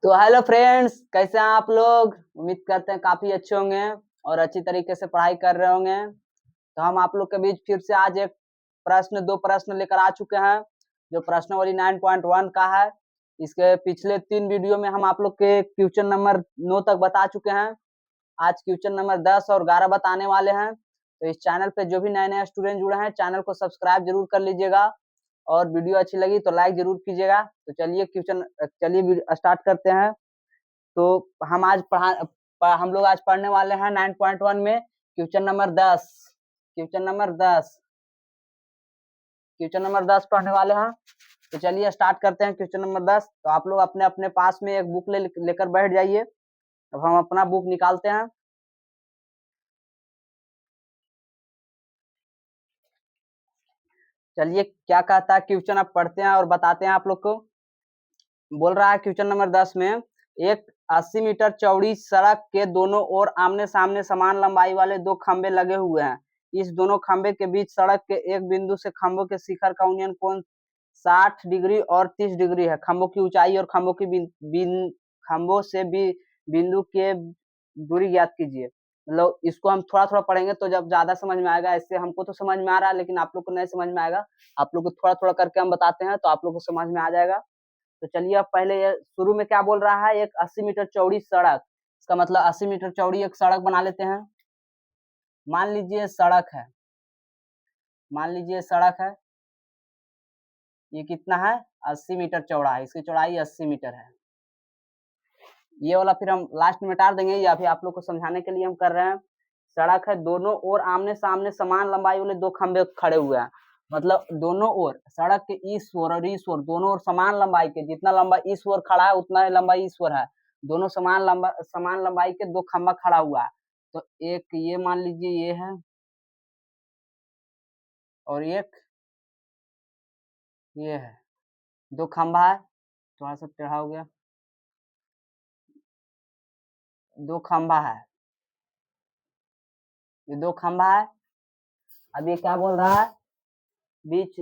तो hello friends, कैसे हैं आप लोग। उम्मीद करते हैं काफी अच्छे होंगे और अच्छी तरीके से पढ़ाई कर रहे होंगे। तो हम आप लोग के बीच फिर से आज एक दो प्रश्न लेकर आ चुके हैं, जो प्रश्नावली 9.1 का है। इसके पिछले 3 वीडियो में हम आप लोग के क्वेश्चन नंबर 9 तक बता चुके हैं। आज क्वेश्चन नंबर 10 और 11 बताने वाले हैं। तो इस चैनल पे जो भी नए नए स्टूडेंट जुड़े हैं, चैनल को सब्सक्राइब जरूर कर लीजिएगा और वीडियो अच्छी लगी तो लाइक जरूर कीजिएगा। तो चलिए स्टार्ट करते हैं। तो हम लोग आज पढ़ने वाले हैं 9.1 में question number 10। Question number 10 question number 10 पढ़ने वाले हैं। तो चलिए स्टार्ट करते हैं क्वेश्चन नंबर 10। तो आप लोग अपने अपने पास में एक बुक लेकर बैठ जाइए। अब हम अपना बुक निकालते हैं। चलिए क्या कहता है क्वेश्चन, अब पढ़ते हैं और बताते हैं आप लोग को। बोल रहा है क्वेश्चन नंबर 10 में, एक 80 मीटर चौड़ी सड़क के दोनों ओर आमने सामने समान लंबाई वाले 2 खंबे लगे हुए हैं। इस दोनों खंबे के बीच सड़क के एक बिंदु से खंभों के शिखर का उन्नयन कोण 60 डिग्री और 30 डिग्री है। खंभों की ऊंचाई और खंभों से बिंदु के दूरी ज्ञात कीजिए। मतलब इसको हम थोड़ा थोड़ा पढ़ेंगे तो जब ज्यादा समझ में आएगा। इससे हमको तो समझ में आ रहा है, लेकिन आप लोग को नहीं समझ में आएगा। आप लोग को थोड़ा थोड़ा करके हम बताते हैं तो आप लोग को समझ में आ जाएगा। तो चलिए अब पहले ये शुरू में क्या बोल रहा है, एक 80 मीटर चौड़ी सड़क। इसका मतलब 80 मीटर चौड़ी एक सड़क बना लेते हैं। मान लीजिए सड़क है, मान लीजिए सड़क है। ये कितना है, 80 मीटर चौड़ा है। इसकी चौड़ाई 80 मीटर है। ये वाला फिर हम लास्ट में मिटा देंगे, या फिर आप लोग को समझाने के लिए हम कर रहे हैं। सड़क है, दोनों ओर आमने सामने समान लंबाई वाले 2 खंबे खड़े हुए हैं। मतलब दोनों ओर, सड़क के इस ओर और इस ओर, दोनों ओर समान लंबाई के, जितना लंबा इस ओर खड़ा है उतना ही लंबाई इस ओर है। दोनों समान लंबाई के 2 खंबा खड़ा हुआ है। तो एक ये मान लीजिए ये है, और एक ये है। 2 खंबा है, थोड़ा सा टेढ़ा हो गया। 2 खंबा है, ये 2 खंबा है। अब ये क्या बोल रहा है, बीच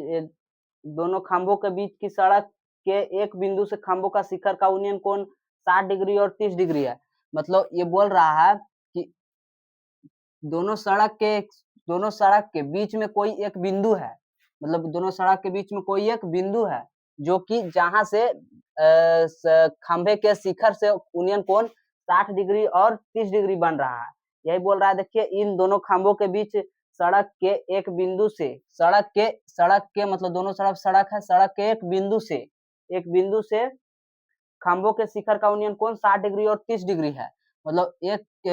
दोनों खंभों के बीच की सड़क के एक बिंदु से खंभों का शिखर का उन्नयन कोण 60 डिग्री और 30 डिग्री है। मतलब ये बोल रहा है कि दोनों सड़क के बीच में कोई एक बिंदु है। मतलब दोनों सड़क के बीच में कोई एक बिंदु है, जो कि जहां से खंभे के शिखर से उन्नयन कोण 60 डिग्री और 30 डिग्री बन रहा है। यही बोल रहा है। देखिए इन दोनों खंभों के बीच सड़क के एक बिंदु से, सड़क के मतलब दोनों तरफ सड़क है, सड़क के एक बिंदु से खंभों के शिखर का उन्नयन कोण 60 डिग्री और 30 डिग्री है। मतलब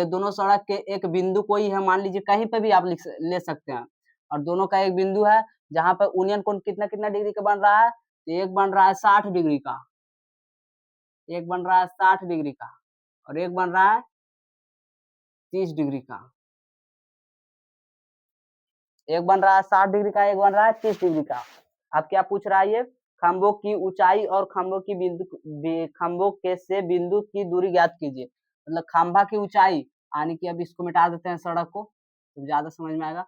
दोनों सड़क के एक बिंदु कोई है, मान लीजिए कहीं पे भी आप ले सकते हैं। और दोनों का एक बिंदु है जहां पर उन्नयन कोण कितना कितना डिग्री का बन रहा है। तो एक बन रहा है 60 डिग्री का, एक बन रहा है 60 डिग्री का, और एक बन रहा है 30 डिग्री का। एक बन रहा है 60 डिग्री का, एक बन रहा है 30 डिग्री का। अब क्या पूछ रहा है ये, खंभों की ऊंचाई और खंभों के से बिंदु की दूरी ज्ञात कीजिए। मतलब खंभा की ऊंचाई, यानी कि अब इसको मिटा देते हैं सड़क को तो ज्यादा समझ में आएगा।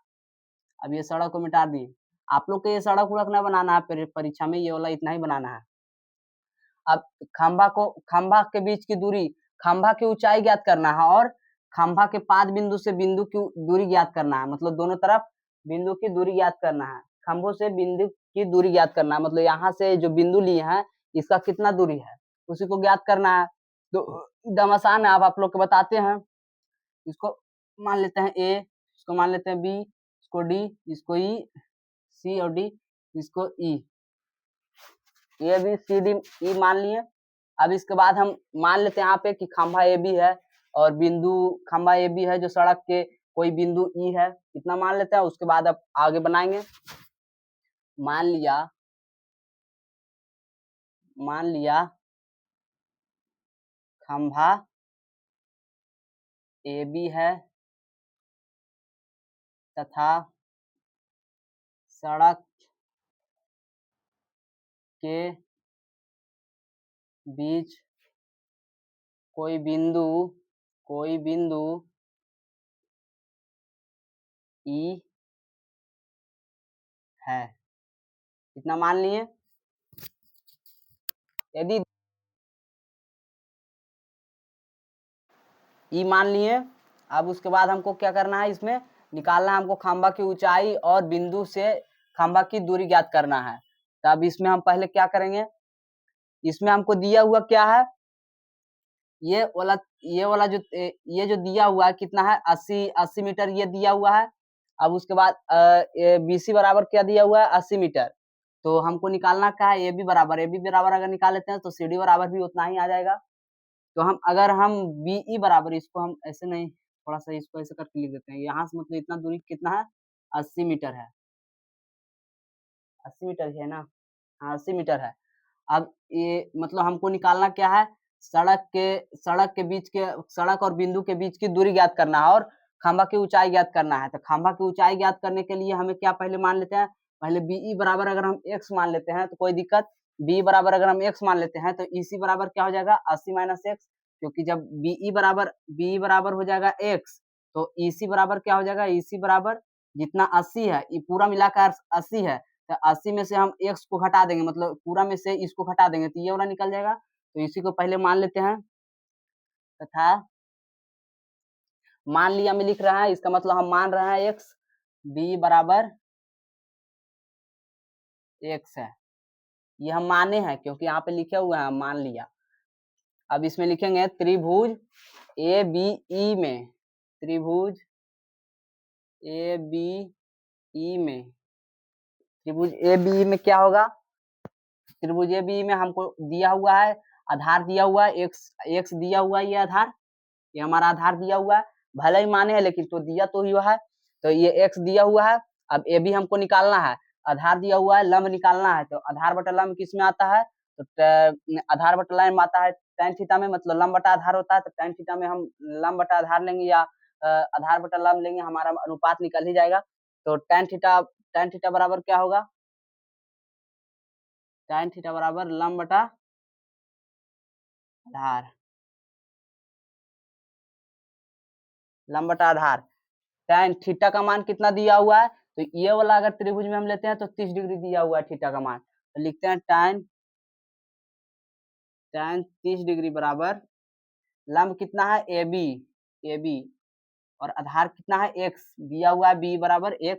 अब ये सड़क को मिटा दिए। आप लोग को ये सड़क उड़क ना बनाना है परीक्षा में, ये वाला इतना ही बनाना है। अब खंभा के बीच की दूरी, खंभा की ऊंचाई ज्ञात करना है और खंभा के पाद बिंदु से बिंदु की दूरी ज्ञात करना है। मतलब दोनों तरफ बिंदु की दूरी ज्ञात करना है। खंभों से बिंदु की दूरी ज्ञात करना है, मतलब यहाँ से जो बिंदु लिए हैं इसका कितना दूरी है उसी को ज्ञात करना है। तो एकदम आसान है। आप लोग को बताते हैं। इसको मान लेते हैं ए, इसको मान लेते हैं बी, इसको डी, इसको ई, सी और डी, इसको ई। A B C D E मान लिए। अब इसके बाद हम मान लेते हैं यहाँ पे कि खंभा ए बी है और बिंदु खंभा ए बी है जो सड़क के कोई बिंदु ई है, इतना मान लेते हैं। उसके बाद अब आगे बनाएंगे। मान लिया खंभा ए बी है तथा सड़क के बीच कोई बिंदु ई है, इतना मान लिए। यदि ई मान लिए। अब उसके बाद हमको क्या करना है, इसमें निकालना है हमको खंभा की ऊंचाई और बिंदु से खंभा की दूरी ज्ञात करना है। तो अब इसमें हम पहले क्या करेंगे, इसमें हमको दिया हुआ क्या है, ये वाला जो ये जो दिया हुआ है कितना है, 80 मीटर ये दिया हुआ है। अब उसके बाद BC बराबर क्या दिया हुआ है, 80 मीटर। तो हमको निकालना क्या है, AB बराबर अगर निकाल लेते हैं तो CD बराबर भी उतना ही आ जाएगा। तो हम BE बराबर, इसको हम ऐसे नहीं, थोड़ा सा इसको ऐसे करके लिख देते हैं, यहाँ से मतलब इतना दूरी कितना है, 80 मीटर है। 80 मीटर है ना, हाँ 80 मीटर है। अब ये मतलब हमको निकालना क्या है, सड़क और बिंदु के बीच की दूरी ज्ञात करना है और खंभा की ऊंचाई ज्ञात करना है। तो खंभा की ऊंचाई ज्ञात करने के लिए हमें क्या पहले मान लेते हैं, पहले BE बराबर अगर हम x मान लेते हैं तो कोई दिक्कत, BE बराबर अगर हम x मान लेते हैं तो EC बराबर क्या हो जाएगा, 80 माइनस x, क्योंकि जब BE बराबर हो जाएगा x तो EC बराबर क्या हो जाएगा, EC बराबर जितना 80 है, ये पूरा मिलाकर 80 है, तो 80 में से हम x को घटा देंगे, मतलब पूरा में से इसको घटा देंगे तो ये वाला निकल जाएगा। तो इसी को पहले मान लेते हैं, तथा मान लिया में लिख रहा है, इसका मतलब हम मान रहे हैं x, b बराबर x है, ये हम माने हैं क्योंकि यहाँ पे लिखे हुए हैं, हम मान लिया। अब इसमें लिखेंगे त्रिभुज ABE में, त्रिभुज ABE में, त्रिभुज ABE में क्या होगा, त्रिभुज ABE में हमको दिया हुआ है, आधार दिया हुआ है, x दिया हुआ है, ये आधार, ये हमारा आधार दिया हुआ है, भले ही माने है लेकिन तो दिया तो हुआ है, तो ये x दिया हुआ है। अब ए भी हमको निकालना है, आधार दिया हुआ है, लंब निकालना है, तो आधार बटा लंब किस में आता है, तो आधार बटा लंब आता है tan थीटा में, मतलब लंब बटा आधार होता है, तो tan थीटा में हम लंब बटा आधार लेंगे या आधार बटा लंब लेंगे, हमारा अनुपात निकल ही जाएगा। तो tan थीटा बराबर क्या होगा, tan थीटा बराबर लंब बटा आधार, लंब बटा आधार। tan थीटा का मान कितना दिया हुआ है, तो ये वाला अगर त्रिभुज में हम लेते हैं तो 30 डिग्री दिया हुआ है थीटा का मान, तो लिखते हैं tan 30 डिग्री बराबर लंब कितना है AB और आधार कितना है x दिया हुआ है, b बराबर x,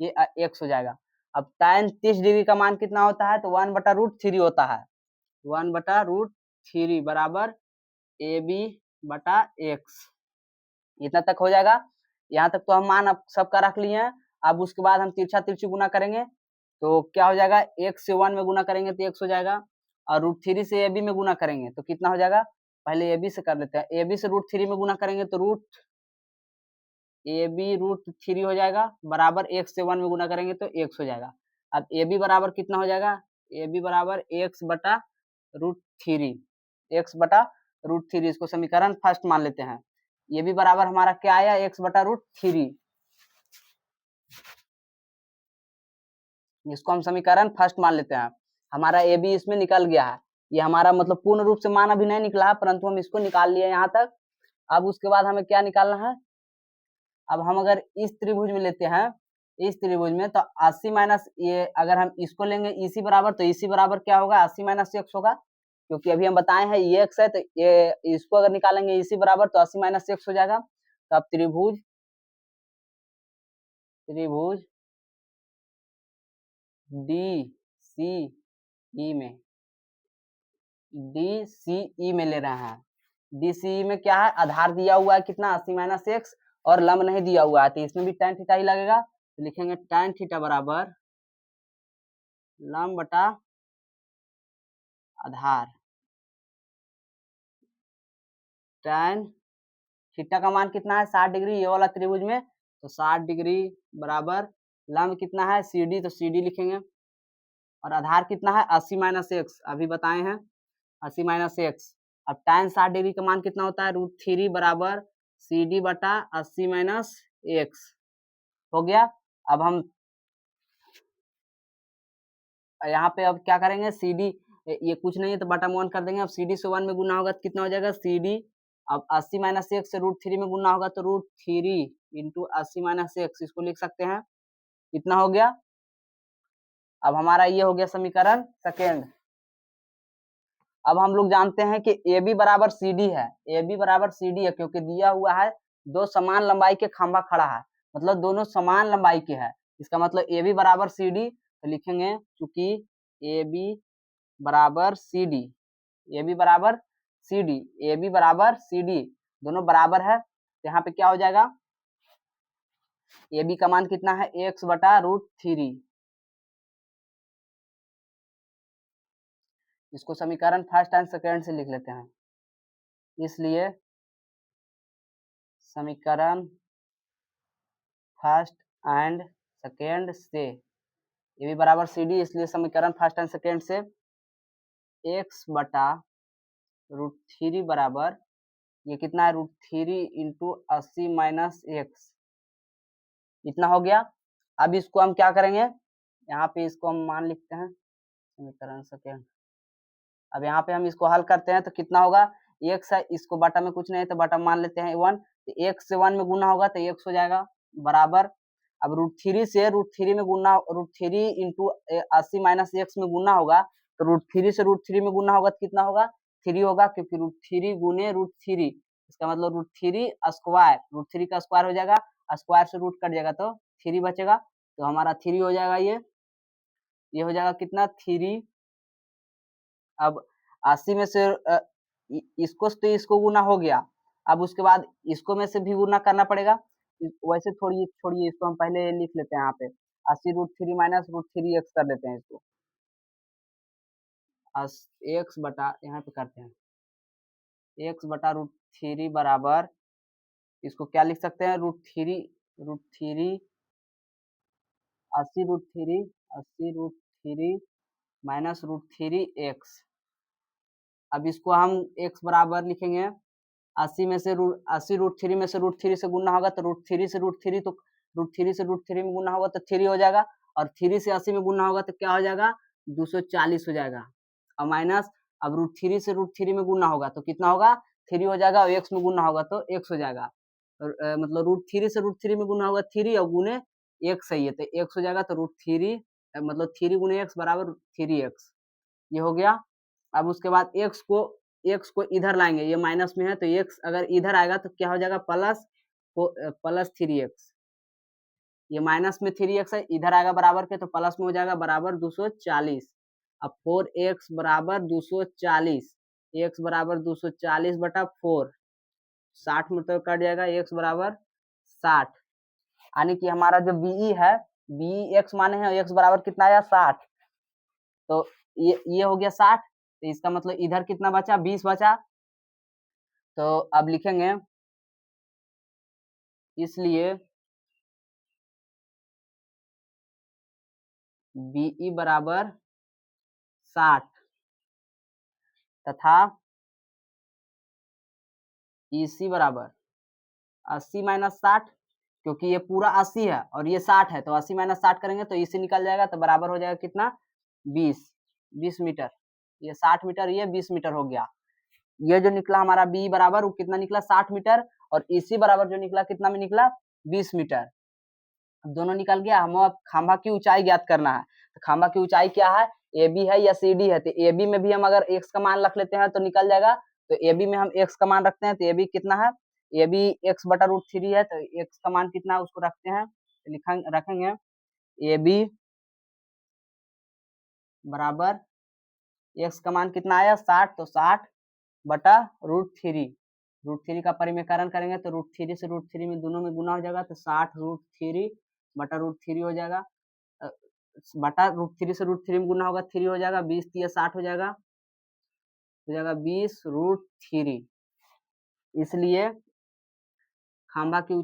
ये x हो जाएगा। अब tan 30 डिग्री का मान कितना होता है, तो 1/√3 होता है, 1/√3 बराबर AB बटा x, इतना तक हो जाएगा। यहाँ तक तो हम मान अब सबका रख लिए हैं। अब उसके बाद हम तिरछा तिरछी गुना करेंगे तो क्या हो जाएगा, x से 1 में गुना करेंगे तो x हो जाएगा, और √3 से AB में गुना करेंगे तो कितना हो जाएगा, पहले AB से कर लेते हैं, AB से √3 में गुना करेंगे तो √3 हो जाएगा, बराबर x से 1 में गुना करेंगे तो x हो जाएगा। अब AB बराबर कितना हो जाएगा, AB बराबर x बटा √3, इसको समीकरण फर्स्ट मान लेते हैं। ये भी बराबर हमारा क्या आया, x बटा √3, इसको हम समीकरण फर्स्ट मान लेते हैं। हमारा ए बी इसमें निकल गया है, ये हमारा मतलब पूर्ण रूप से मान अभी नहीं निकला है, परंतु हम इसको निकाल लिए यहाँ तक। अब उसके बाद हमें क्या निकालना है, अब हम अगर इस त्रिभुज में लेते हैं, इस त्रिभुज में तो 80 माइनस ये, अगर हम इसको लेंगे EC बराबर, तो EC बराबर क्या होगा, 80 माइनस x होगा, क्योंकि अभी हम बताए हैं ये x है, तो ये इसको अगर निकालेंगे EC बराबर तो 80 माइनस x हो जाएगा। तो अब त्रिभुज DCE में, DCE में ले रहे हैं, DCE में क्या है, आधार दिया हुआ है कितना, 80 माइनस x, और लंब नहीं दिया हुआ है, तो इसमें भी tan थीटा ही लगेगा, तो लिखेंगे tan थीटा बराबर लंब बटा आधार। tan थीटा का मान कितना है, 60 डिग्री, ये वाला त्रिभुज में, तो 60 डिग्री बराबर लंब कितना है CD, तो CD लिखेंगे, और आधार कितना है 80 माइनस x, अभी बताए हैं 80 माइनस x। अब tan 60 डिग्री का मान कितना होता है, √3 बराबर CD बटा 80 माइनस x हो गया। अब हम यहाँ पे अब क्या करेंगे, CD ये कुछ नहीं है तो बटा 1 कर देंगे। अब CD से 1 में गुना होगा तो कितना हो जाएगा CD, अब 80 माइनस x से √3 में गुना होगा तो √3 इंटू 80 माइनस x, इसको लिख सकते हैं, इतना हो गया। अब हमारा ये हो गया समीकरण सेकेंड। अब हम लोग जानते हैं कि ए बी बराबर सी डी है, ए बी बराबर सी डी है क्योंकि दिया हुआ है दो समान लंबाई के खंभा खड़ा है, मतलब दोनों समान लंबाई के है, इसका मतलब ए बी बराबर सी डी। तो लिखेंगे चूंकि ए बी बराबर सी डी, ए बी बराबर सी डी, ए बी बराबर सी डी दोनों बराबर है, तो यहाँ पे क्या हो जाएगा, ए बी का मान कितना है एक्स बटा रूट थ्री। इसको समीकरण फर्स्ट एंड सेकेंड से लिख लेते हैं, इसलिए समीकरण फर्स्ट एंड सेकेंड से ए बी बराबर सी डी, इसलिए समीकरण फर्स्ट एंड सेकेंड से एक्स बटा रूट थ्री बराबर ये कितना है root three into 80 minus x, इतना हो गया। अब इसको हम क्या करेंगे, यहाँ पे इसको हम मान लिखते हैं समीकरण सेकेंड। अब यहाँ पे हम इसको हल करते हैं तो कितना होगा, एक्स है, इसको बटा में कुछ नहीं है तो बटा मान लेते हैं 1, तो एक्स से 1 में गुना होगा तो एक्स हो जाएगा बराबर। अब रूट थ्री से रूट थ्री में गुना, root three into 80 minus x में गुना होगा, तो रूट थ्री से रूट थ्री में गुना होगा तो कितना होगा, 3 होगा, क्योंकि रूट थ्री गुने रूट थ्री, इसका मतलब root three square, root three का स्क्वायर हो जाएगा, स्क्वायर से रूट कट जाएगा तो 3 बचेगा, तो हमारा 3 हो जाएगा, ये हो जाएगा कितना 3। अब 80 में से इसको तो इसको गुना हो गया, अब उसके बाद इसको में से भी गुना करना पड़ेगा, वैसे थोड़ी छोड़िए इसको हम पहले लिख लेते हैं यहाँ पे 80 root three minus root three x कर देते हैं इसको, एक्स बटा यहाँ पे करते हैं एक्स बटा रूट थ्री बराबर, इसको क्या लिख सकते हैं root three 80 root three minus root three x. अब इसको हम x बराबर लिखेंगे 80 में से 80 रूट थ्री में से रूट थ्री से गुना होगा तो रूट थ्री से रूट थ्री, तो रूट थ्री से रूट थ्री में गुना होगा तो 3 हो जाएगा, और 3 से 80 में गुना होगा तो क्या हो जाएगा 240 हो जाएगा, और माइनस अब रूट थ्री से रूट थ्री में गुना होगा तो कितना होगा 3 हो जाएगा, और x में गुना होगा तो x हो जाएगा, और मतलब रूट थ्री से रूट थ्री में गुना होगा 3 और गुने x है, ये तो x हो जाएगा, तो रूट थ्री मतलब 3 गुने x बराबर 3x, ये हो गया। अब उसके बाद x को इधर लाएंगे, ये माइनस में है तो x अगर इधर आएगा तो क्या हो जाएगा प्लस 3x, ये माइनस में 3x है, इधर आएगा बराबर के तो प्लस में हो जाएगा बराबर 240। अब 4x बराबर 240, x बराबर 240 बटा 4, 60 में तो कट जाएगा, x बराबर 60, यानी कि हमारा जो बीई है, बीई x माने हैं, x बराबर कितना आया 60, तो ये हो गया 60, तो इसका मतलब इधर कितना बचा 20 बचा, तो अब लिखेंगे इसलिए बीई बराबर 60 तथा ईसी बराबर 80 माइनस 60, क्योंकि ये पूरा 80 है और ये 60 है तो 80 माइनस 60 करेंगे तो ईसी निकल जाएगा, तो बराबर हो जाएगा कितना 20 मीटर, ये 60 मीटर, ये 20 मीटर हो गया। ये जो निकला हमारा बी बराबर वो कितना निकला 60 मीटर, और ईसी बराबर जो निकला कितना में निकला 20 मीटर। अब दोनों निकल गया, हम अब खंभा की ऊंचाई ज्ञात करना है, तो खंभा की ऊंचाई क्या है, ए बी है या सी डी है, तो ए बी में भी हम अगर एक्स का मान रख लेते हैं तो निकल जाएगा, तो ए बी में हम एक्स का मान रखते हैं तो ए बी कितना है, ए बी एक्स बटा रूट थ्री है, तो एक्स का मान कितना है उसको रखते हैं, रखेंगे ए बी बराबर एक्स का मान कितना आया 60, तो 60 बटा रूट थ्री का परिमेयकरण करेंगे तो रूट थ्री से रूट थ्री में दोनों में गुना हो जाएगा, तो 60 रूट थ्री बटा रूट थ्री हो जाएगा, बटा रूट थ्री से रूट थ्री में गुना होगा 3 हो जाएगा, 20 3 60 हो जाएगा 20 रूट थ्री। इसलिए खंभा की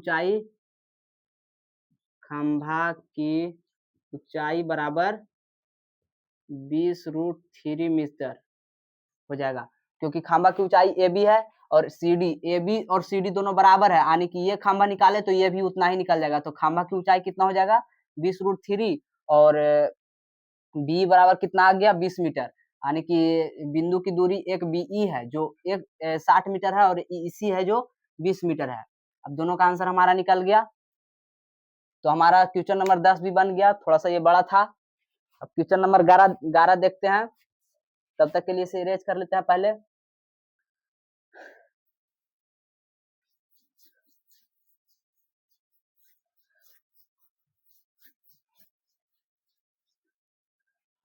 ऊंचाई बराबर 20 रूट थ्री मीटर हो जाएगा, क्योंकि खंभा की ऊंचाई ए बी है और सी डी, ए बी और सी डी दोनों बराबर है, यानी कि ये खंभा निकाले तो ये भी उतना ही निकल जाएगा, तो खंभा की ऊंचाई कितना हो जाएगा 20 रूट थ्री, और बी बराबर कितना आ गया 20 मीटर, यानी कि बिंदु की दूरी एक बीई है जो एक 60 मीटर है और ईसी है जो 20 मीटर है। अब दोनों का आंसर हमारा निकल गया, तो हमारा क्वेश्चन नंबर 10 भी बन गया, थोड़ा सा ये बड़ा था। अब क्वेश्चन नंबर 11 देखते हैं। तब तक के लिए इसे इरेज कर लेते हैं पहले।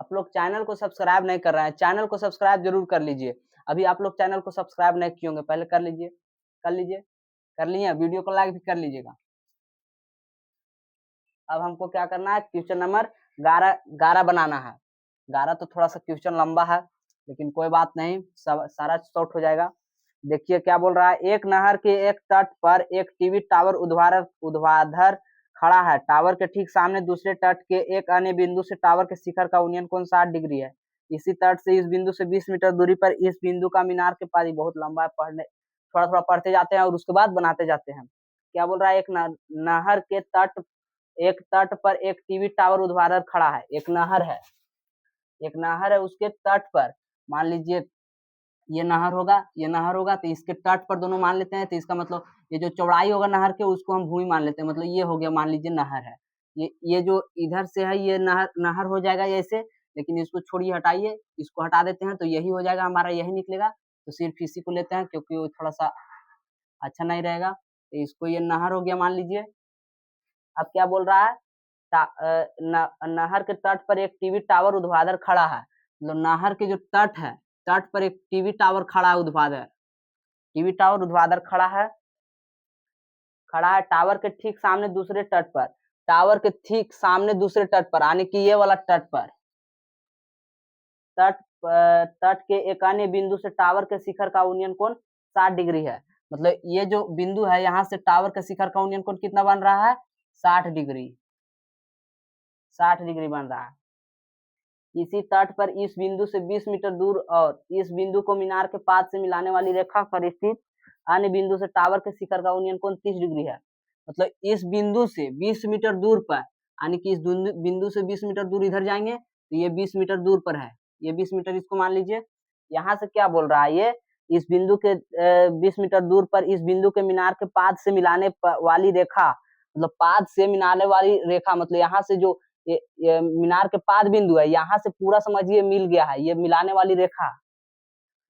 आप लोग चैनल को सब्सक्राइब नहीं कर रहे हैं, चैनल को सब्सक्राइब जरूर कर लीजिए। अभी आप लोग चैनल को सब्सक्राइब नहीं किए होंगे, पहले कर लीजिए, कर लीजिए, कर लिए। वीडियो को लाइक भी कर लीजिएगा। अब हमको क्या करना है, क्वेश्चन नंबर 11 बनाना है। 11 तो थोड़ा सा क्वेश्चन लंबा है, लेकिन कोई बात नहीं, सब सारा शॉर्ट हो जाएगा। देखिए क्या बोल रहा है, एक नहर के एक तट पर एक टीवी टावर ऊर्ध्वाधर खड़ा है। टावर के ठीक सामने दूसरे तट के एक अन्य बिंदु से टावर के शिखर का उन्नयन कोण 60 डिग्री है। इसी तट से इस बिंदु से 20 मीटर दूरी पर इस बिंदु का मीनार के पास, बहुत लंबा है, पढ़ने थोड़ा थोड़ा पढ़ते जाते हैं और उसके बाद बनाते जाते हैं। क्या बोल रहा है, एक नहर के एक तट पर एक टीवी टावर ऊर्ध्वाधर खड़ा है। एक नहर है, एक नहर है, उसके तट पर मान लीजिए ये नहर होगा, ये नहर होगा, तो इसके तट पर दोनों मान लेते हैं। तो इसका मतलब ये जो चौड़ाई होगा नहर के, उसको हम भूमि मान लेते हैं। मतलब ये हो गया, मान लीजिए नहर है। ये जो इधर से है, ये नहर हो जाएगा ऐसे, लेकिन इसको छोड़िए, हटाइए, इसको हटा देते हैं तो यही हो जाएगा हमारा, यही निकलेगा। तो सिर्फ इसी को लेते हैं क्योंकि वो थोड़ा सा अच्छा नहीं रहेगा। तो इसको ये नहर हो गया मान लीजिए। अब क्या बोल रहा है, नहर के तट पर एक टीवी टावर ऊर्ध्वाधर खड़ा है। मतलब नहर के जो तट है, तट पर एक टीवी टावर खड़ा है ऊर्ध्वाधर। टीवी टावर ऊर्ध्वाधर खड़ा है, खड़ा है टावर के ठीक सामने दूसरे तट पर। टावर के ठीक सामने दूसरे तट पर, यानी कि ये वाला तट पर, तट तट के एक अन्य बिंदु से टावर के शिखर का उन्नयन कोण 60 डिग्री है। मतलब ये जो बिंदु है, यहाँ से टावर के शिखर का उन्नयन कोण कितना बन रहा है, 60 डिग्री, 60 डिग्री बन रहा है। इसी तट पर इस बिंदु से 20 मीटर दूर और इस बिंदु को मीनार के पाद से मिलाने वाली रेखा पर स्थित अन्य बिंदु से टावर के शिखर का उन्नयन कोण 30 डिग्री है। मतलब इस बिंदु से 20 मीटर दूर पर, यानी कि इस बिंदु से 20 मीटर दूर इधर जाएंगे तो ये 20 मीटर दूर पर है, ये 20 मीटर इसको मान लीजिए। यहाँ से क्या बोल रहा है, ये इस बिंदु के 20 मीटर दूर पर इस बिंदु के मीनार के पाद से मिलाने वाली रेखा, मतलब पाद से मिलाने वाली रेखा, मतलब यहाँ से जो ये मीनार के पाद बिंदु है, यहाँ से पूरा समझिए मिल गया है, ये मिलाने वाली रेखा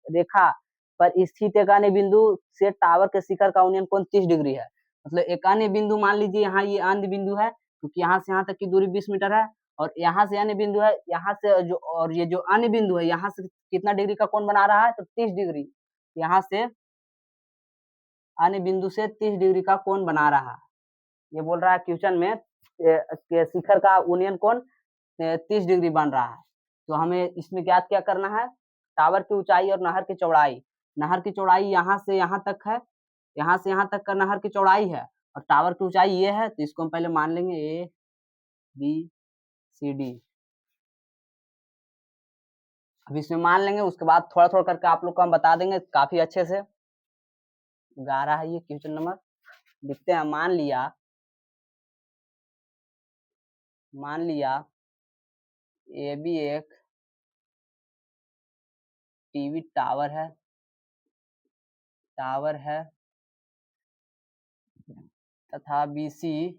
रेखा पर स्थित एक अन्य बिंदु से टावर के शिखर का उन्नयन कोण 30 डिग्री है। मतलब एक अन्य बिंदु मान लीजिए, यहाँ ये अन्य बिंदु है, क्योंकि यहाँ से यहाँ तक की दूरी 20 मीटर है, और यहाँ से अन्य बिंदु है, यहाँ से जो, और ये जो अन्य बिंदु है, यहाँ से कितना डिग्री का कोण बना रहा है, तो 30 डिग्री। यहाँ से अन्य बिंदु से 30 डिग्री का कोण बना रहा है। ये बोल रहा है क्वेश्चन में शिखर का उन्नयन कोण 30 डिग्री बन रहा है। तो हमें इसमें ज्ञात क्या करना है, टावर की ऊंचाई और नहर की चौड़ाई। नहर की चौड़ाई यहाँ से यहाँ तक है, यहाँ से यहाँ तक का नहर की चौड़ाई है, और टावर की ऊंचाई ये है। तो इसको हम पहले मान लेंगे ABCD। अब इसमें मान लेंगे, उसके बाद थोड़ा थोड़ा करके आप लोग को हम बता देंगे काफी अच्छे से। 11 है ये क्वेश्चन नंबर, लिखते हैं। मान लिया AB एक टीवी टावर है, तथा BC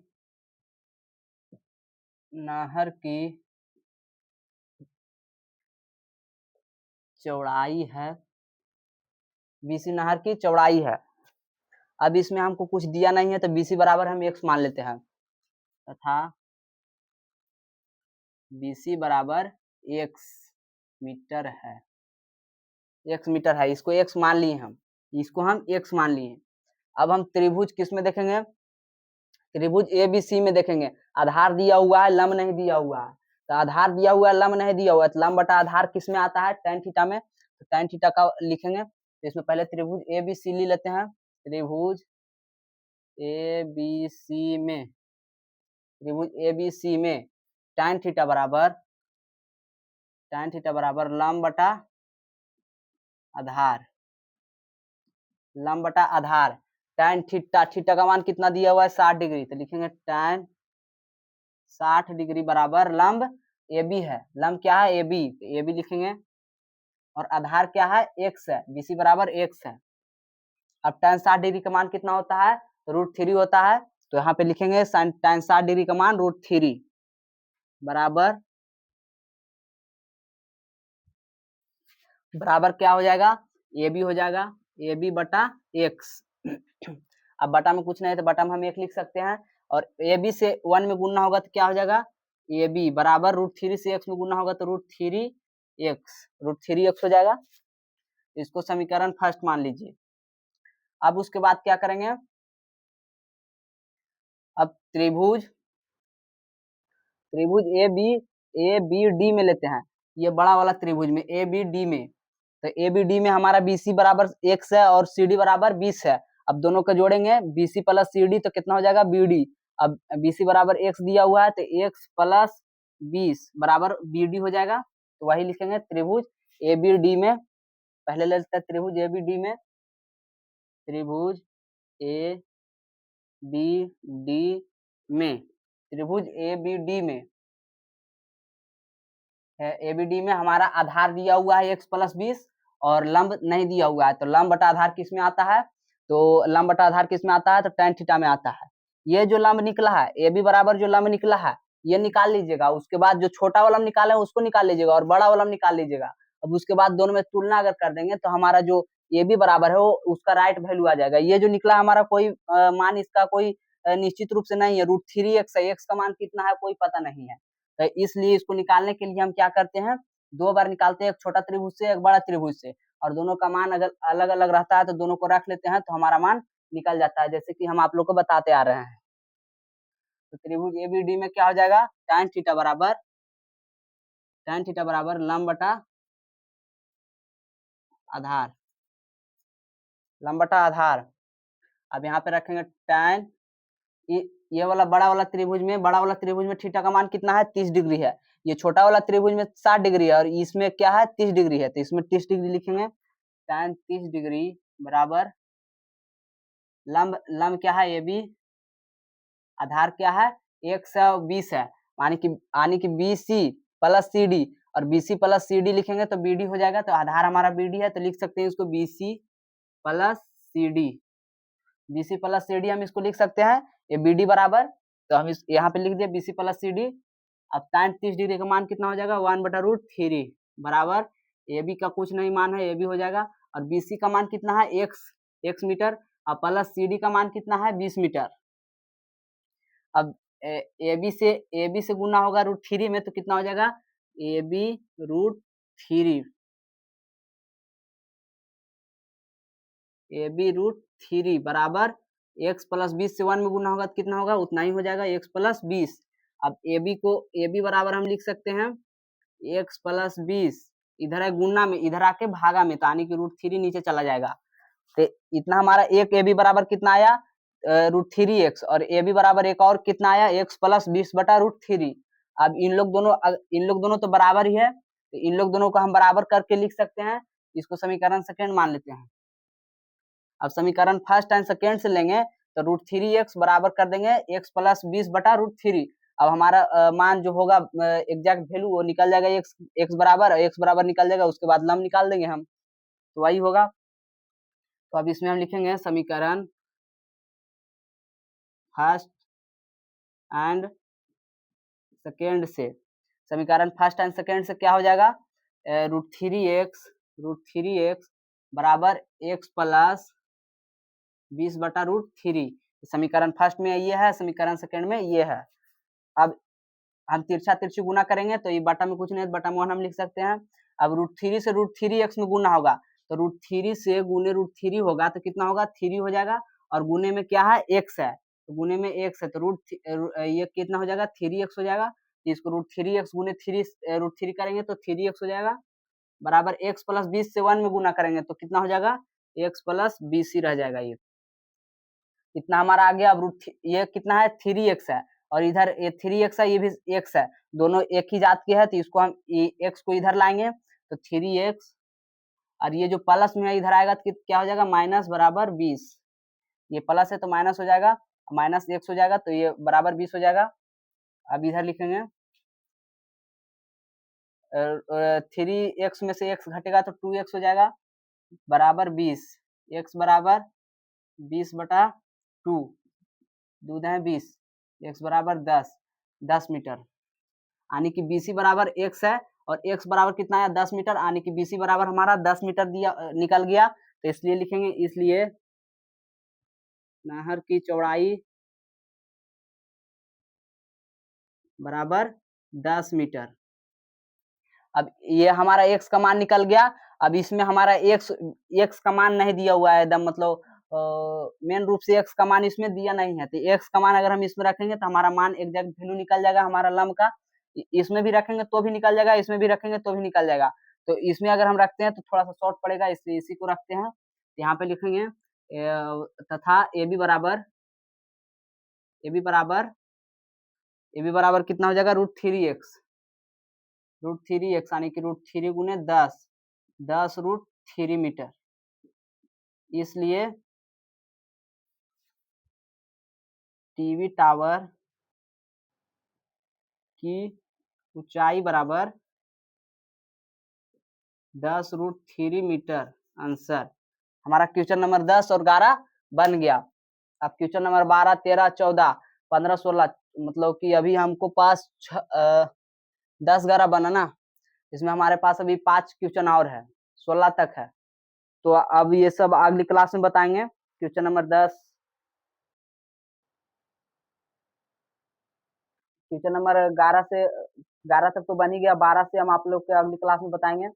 नहर की चौड़ाई है, BC नहर की चौड़ाई है। अब इसमें हमको कुछ दिया नहीं है, तो BC बराबर हम x मान लेते हैं, तथा BC बराबर x मीटर है, x मीटर है, इसको x मान लिए हम, इसको हम x मान लिए। अब हम त्रिभुज किस में देखेंगे, त्रिभुज ABC में देखेंगे। आधार दिया हुआ है, लंब नहीं दिया हुआ है। तो आधार दिया हुआ है, लंब नहीं दिया हुआ है, तो लंब बटा आधार किस में आता है, tan थीटा में। तो tan थीटा का लिखेंगे। तो इसमें पहले त्रिभुज ABC ले लेते हैं। त्रिभुज ABC में, त्रिभुज ABC में tan थीटा बराबर लंब बटा आधार, लंब बटा आधार। tan थीटा, थीटा का मान कितना दिया हुआ है, 60 डिग्री। तो लिखेंगे tan 60 डिग्री बराबर लंब AB है। लंब क्या है, AB, तो AB लिखेंगे। और आधार क्या है, x है, BC बराबर x है। अब tan 60 डिग्री का मान कितना होता है, तो √3 होता है। तो यहाँ पे लिखेंगे tan 60 डिग्री का मान √3 बराबर बराबर क्या हो जाएगा, ए बी हो जाएगा, ए बी बटा एक्स। अब बटा में कुछ नहीं है तो बटा में हम एक लिख सकते हैं, और ए बी से 1 में गुणना होगा तो क्या हो जाएगा, ए बी बराबर √3 से एक्स में गुणना होगा तो √3x हो जाएगा। इसको समीकरण फर्स्ट मान लीजिए। अब उसके बाद क्या करेंगे, अब त्रिभुज ए बी डी में लेते हैं, ये बड़ा वाला त्रिभुज में ए बी डी में, तो ए बी डी में हमारा बी सी बराबर x है और सी डी बराबर 20 है। अब दोनों को जोड़ेंगे, B C plus C D तो कितना हो जाएगा, बी डी। अब बी सी बराबर x दिया हुआ है तो x प्लस 20 बराबर बी डी हो जाएगा। तो वही लिखेंगे त्रिभुज ए बी डी में, पहले ले लेते हैं त्रिभुज ए बी डी में, त्रिभुज ए बी डी में, त्रिभुज ए बी डी में, एबीडी में हमारा आधार दिया हुआ है x प्लस 20 और लंब नहीं दिया हुआ है, तो लंब बटा आधार किस में आता है, तो लंब बटा आधार किस में आता है, तो tan थीटा में आता है। ये जो लंब निकला है ए बी बराबर जो लंब निकला है ये निकाल लीजिएगा, उसके बाद जो छोटा वाला निकाले उसको निकाल लीजिएगा और बड़ा वाला निकाल लीजिएगा। अब उसके बाद दोनों में तुलना अगर कर देंगे तो हमारा जो ए बी बराबर है वो उसका राइट वैल्यू आ जाएगा। ये जो निकला हमारा कोई मान इसका कोई निश्चित रूप से नहीं है, √3x है, x का मान कितना है कोई पता नहीं है, तो इसलिए इसको निकालने के लिए हम क्या करते हैं, 2 बार निकालते हैं, एक छोटा त्रिभुज से एक बड़ा त्रिभुज से, और दोनों का मान अगर अलग अलग रहता है तो दोनों को रख लेते हैं तो हमारा मान निकल जाता है, जैसे कि हम आप लोग को बताते आ रहे हैं। तो त्रिभुज ए बी डी में क्या हो जाएगा, tan थीटा बराबर लंब बटा आधार, लंब बटा आधार। अब यहाँ पे रखेंगे tan, ये वाला बड़ा वाला त्रिभुज में थीटा का मान कितना है, 30 डिग्री है। ये छोटा वाला त्रिभुज में 60 डिग्री है और इसमें क्या है 30 डिग्री है, तो इसमें 30 डिग्री लिखेंगे। tan 30 डिग्री बराबर लंब क्या है ए बी, आधार क्या है 120 है, यानी कि B C plus C D, और B C plus C D लिखेंगे तो बी डी हो जाएगा। तो आधार हमारा बी डी है तो लिख सकते हैं इसको B C plus C D, B C plus C D हम इसको लिख सकते हैं। ये बी डी बराबर, तो हम इस यहाँ पे लिख दिए B C plus C D. अब tan 30 डिग्री का मान कितना हो जाएगा, 1/√3 बराबर ए बी का कुछ नहीं मान है, ए बी हो जाएगा, और बी सी का मान कितना है x मीटर, और प्लस सी डी का मान कितना है 20 मीटर। अब ए बी से गुना होगा √3 में तो कितना हो जाएगा, ए बी √3 बराबर x प्लस 20 से 1 में गुना होगा तो कितना होगा, उतना ही हो जाएगा x प्लस 20। अब ए बी बराबर हम लिख सकते हैं x प्लस 20, इधर है गुना में, इधर आके भागा में, तो यानी कि √3 नीचे चला जाएगा। तो इतना हमारा एक ए बी बराबर कितना आया, √3x, और ए बी बराबर एक और कितना आया, x प्लस 20 बटा √3। अब इन लोग दोनों तो बराबर ही है, तो इन लोग दोनों को हम बराबर करके लिख सकते हैं, इसको समीकरण सेकेंड मान लेते हैं। अब समीकरण फर्स्ट एंड सेकेंड से लेंगे तो √3x बराबर कर देंगे x प्लस 20 बटा √3। अब हमारा मान जो होगा एग्जैक्ट वैल्यू वो निकल जाएगा, x बराबर निकल जाएगा, उसके बाद लंब निकाल देंगे हम, तो वही होगा। तो अब इसमें हम लिखेंगे समीकरण फर्स्ट एंड सेकेंड से, समीकरण फर्स्ट एंड सेकेंड से क्या हो जाएगा, √3x बराबर x प्लस 20 बटा √3। समीकरण फर्स्ट में ये है, समीकरण सेकेंड में ये है। अब हम तिरछा तिरछी गुना करेंगे तो ये बटा में कुछ नहीं है, बटा में 1 हम लिख सकते हैं। अब √3 से √3x में गुना होगा तो √3 से गुने √3 होगा तो कितना होगा, 3 हो जाएगा, और गुने में क्या है x है, तो गुने में x है तो ये कितना हो जाएगा 3x हो जाएगा। इसको √3x गुने 3 करेंगे तो 3x हो जाएगा, बराबर x प्लस 20 से 1 में गुना करेंगे तो कितना हो जाएगा, x प्लस 20 ही रह जाएगा। ये इतना हमारा आ गया। अब ये कितना है 3x है, और इधर ये 3x है, ये भी x है, दोनों एक ही जात के है, तो इसको हम x को इधर लाएंगे तो 3x, और ये जो प्लस में है इधर आएगा तो क्या हो जाएगा, माइनस बराबर 20, ये प्लस है तो माइनस हो जाएगा, माइनस x हो जाएगा तो ये बराबर 20 हो जाएगा। अब इधर लिखेंगे 3x में से x घटेगा तो 2x हो जाएगा, बराबर 20, x बराबर 20 बटा 2, 2 है 20, x बराबर 10 मीटर, यानी कि BC बराबर x है और x बराबर कितना आया 10 मीटर, यानी कि BC बराबर हमारा 10 मीटर दिया निकल गया। तो इसलिए लिखेंगे, इसलिए नहर की चौड़ाई बराबर 10 मीटर। अब ये हमारा x का मान निकल गया। अब इसमें हमारा x का मान नहीं दिया हुआ है एकदम, मतलब मेन रूप से x का मान इसमें दिया नहीं है। तो x का मान अगर हम इसमें रखेंगे तो हमारा मान एग्जैक्ट वैल्यू निकल जाएगा हमारा लंब का। इसमें भी रखेंगे तो भी निकल जाएगा, इसमें भी रखेंगे तो भी निकल जाएगा। तो इसमें अगर हम रखते हैं तो थोड़ा सा शॉर्ट पड़ेगा, इसलिए इसी को रखते हैं। यहाँ पे लिखेंगे तथा ए बी बराबर कितना हो जाएगा √3x, यानी कि √3 गुने 10 √3 मीटर। इसलिए टीवी टावर की ऊंचाई बराबर 10 √3 मीटर। आंसर हमारा क्वेश्चन नंबर 10 और 11 बन गया। अब क्वेश्चन नंबर 12, 13, 14, 15, 16, मतलब कि अभी हमको पास 10, 11 बना ना, इसमें हमारे पास अभी 5 क्वेश्चन और है, 16 तक है। तो अब ये सब अगली क्लास में बताएंगे। क्वेश्चन नंबर 10, क्वेश्चन नंबर 11 तक तो बन ही गया, 12 से हम आप लोग के अगली क्लास में बताएंगे।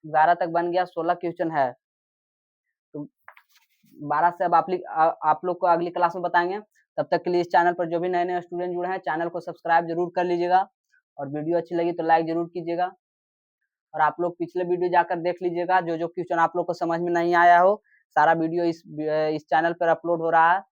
11 तक बन गया, 16 क्वेश्चन है, तो 12 से अब आप लोग को अगली क्लास में बताएंगे। तब तक के लिए इस चैनल पर जो भी नए नए स्टूडेंट जुड़े हैं, चैनल को सब्सक्राइब जरूर कर लीजिएगा, और वीडियो अच्छी लगी तो लाइक जरूर कीजिएगा। और आप लोग पिछले वीडियो जाकर देख लीजिएगा, जो जो क्वेश्चन आप लोग को समझ में नहीं आया हो, सारा वीडियो इस चैनल पर अपलोड हो रहा है।